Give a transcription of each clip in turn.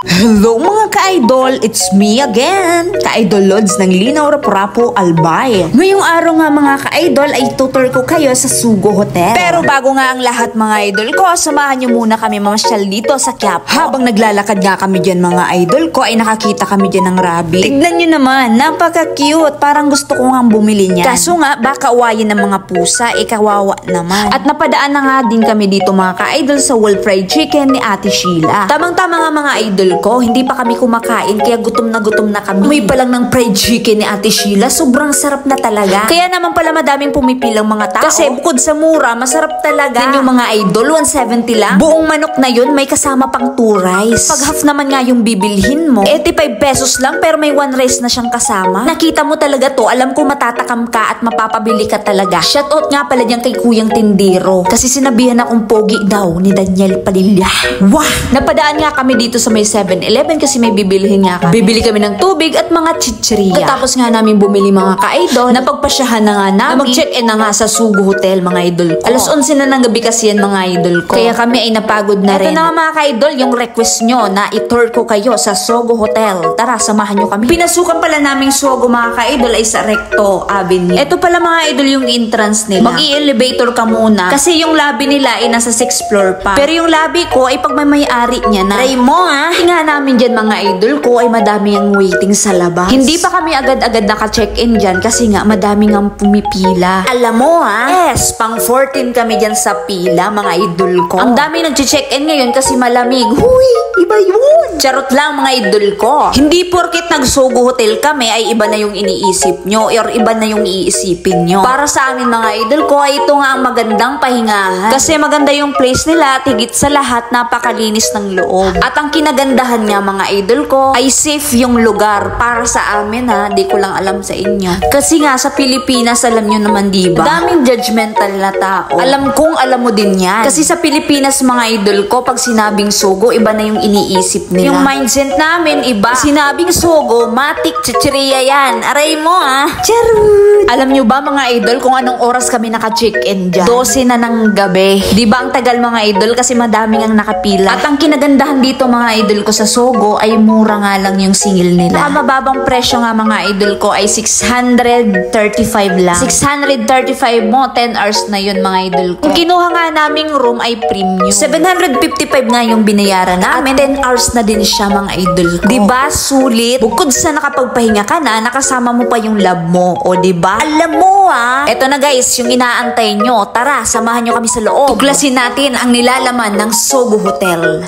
Hello mga ka-idol! It's me again! Ka-idol Lods ng Linaw Rapu-Rapu Albay. Ngayong araw nga mga ka-idol ay tutor ko kayo sa Sugo Hotel. Pero bago nga ang lahat mga idol ko, samahan nyo muna kami mamasyal dito sa Quiapo. Habang naglalakad nga kami dyan mga idol ko ay nakakita kami dyan ng rabbit. Tignan nyo naman, napaka-cute. Parang gusto ko nga bumili niyan. Kaso nga baka uwayin ng mga pusa, kawawa naman. At napadaan na nga din kami dito mga ka-idol sa World Fried Chicken ni Ate Sheila. Tamang-tama nga mga idol ko, hindi pa kami kumakain kaya gutom na kami. May pa lang ng fried chicken ni Ate Sheila, sobrang sarap na talaga. Kaya naman pala madaming pumipilang mga tao. Kasi bukod sa mura, masarap talaga. Yan yung mga idol, 170 lang. Buong manok na yun, may kasama pang 2 rice. Pag half naman nga yung bibilhin mo, 85 pesos lang pero may 1 rice na siyang kasama. Nakita mo talaga to, alam ko matatakam ka at mapapabili ka talaga. Shoutout nga pala dyan kay Kuyang Tindero. Kasi sinabihan akong pogi daw ni Daniel Padilla. Wah! Napadaan nga kami dito sa may 7-Eleven kasi may bibilihin nga kami. Bibili kami ng tubig at mga chichirya. Tapos nga namin bumili mga ka-idol. Napagpasyahan na nga namin. Mag-check-in na nga sa Sugo Hotel mga idol ko. Alas 11 na ng gabi kasi yan mga idol ko. Kaya kami ay napagod na rin. Ito na nga mga ka-idol, yung request nyo na i-tour ko kayo sa Sugo Hotel. Tara, samahan nyo kami. Pinasukan pala naming Sugo mga ka-idol ay sa Recto Avenue. Ito pala mga idol yung entrance nila. Mag-i-elevator ka muna kasi yung lobby nila ay nasa 6th floor pa. Pero yung lobby ko ay pag may ari niya na. Try mo nga namin dyan mga idol ko ay madami ang waiting sa labas. Hindi pa kami agad-agad naka-check-in dyan kasi nga madami ang pumipila. Alam mo yes, pang 14 kami dyan sa pila mga idol ko. Ang dami nag-check-in ngayon kasi malamig. Huy, iba yun. Charot lang mga idol ko. Hindi porket nag-Sugo Hotel kami ay iba na yung iniisip nyo or iba na yung iisipin nyo. Para sa amin mga idol ko ay ito nga ang magandang pahingahan. Kasi maganda yung place nila at higit sa lahat napakalinis ng loob. At ang kinagandahan nga mga idol ko ay safe yung lugar para sa amin di ko lang alam sa inyo. Kasi nga sa Pilipinas alam nyo naman diba? Daming judgmental na tao. Alam kong alam mo din yan. Kasi sa Pilipinas mga idol ko pag sinabing Sugo iba na yung iniisip nila. Yung mindset namin iba. Sinabing Sugo, matik, chichiriya yan. Aray mo Charot! Alam nyo ba mga idol kung anong oras kami naka-check-in dyan? 12 na ng gabi. Diba ang tagal mga idol kasi madaming ang nakapila. At ang kinagandahan dito mga idol ko sa Sugo ay mura nga lang yung singil nila. Mababang presyo nga mga idol ko ay 635 lang. 635 mo, 10 hours na yun mga idol ko. Kung kinuha nga naming room ay premium. 755 nga yung binayaran namin. At 10 hours na din siya mga idol ko. Diba? Sulit. Bukod sa nakapagpahinga ka na, nakasama mo pa yung love mo. O diba? Alam mo Eto na guys, yung inaantay nyo. Tara, samahan nyo kami sa loob. Tuklasin natin ang nilalaman ng Sugo Hotel.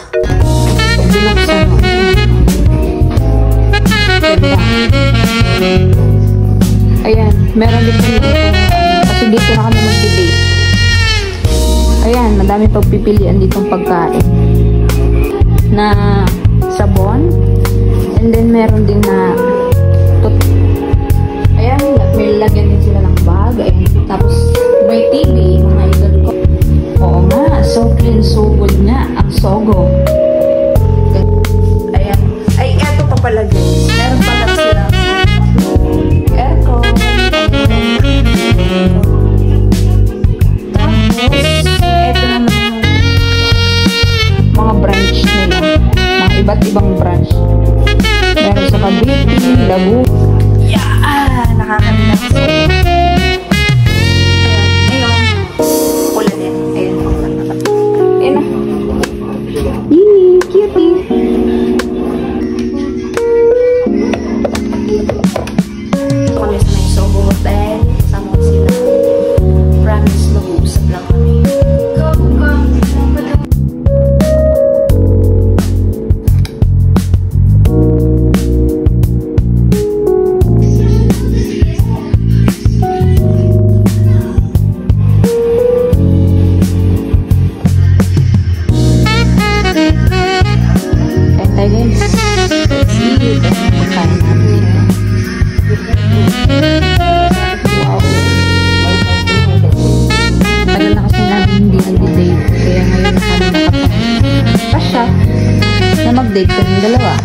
Ayan, meron din kami dito. Kasi dito na kami mag-debate. Ayan, madami pagpipilian ditong pagkain. Na sabon. And then meron din na ayan, may lagyan din sila ng bag. Ayan. Tapos may TV, mga idol ko. Oo nga, so clean, so good nga ang Sugo. Ayan. Ay, eto pa pala guys. Meron pala sila aircon. Tapos, eto naman mga branch nila. Mga iba't ibang branch. Meron sa Cavite, Labu. Nakakamilang Sugo. Ayan. Ngayon, pula din. Ayan. Ayan na. Yee, cutie. Ito kami sa may Sugo Hotel. Sama sila. Promise, mag-uusap lang kami. Mag-date kaming dalawa.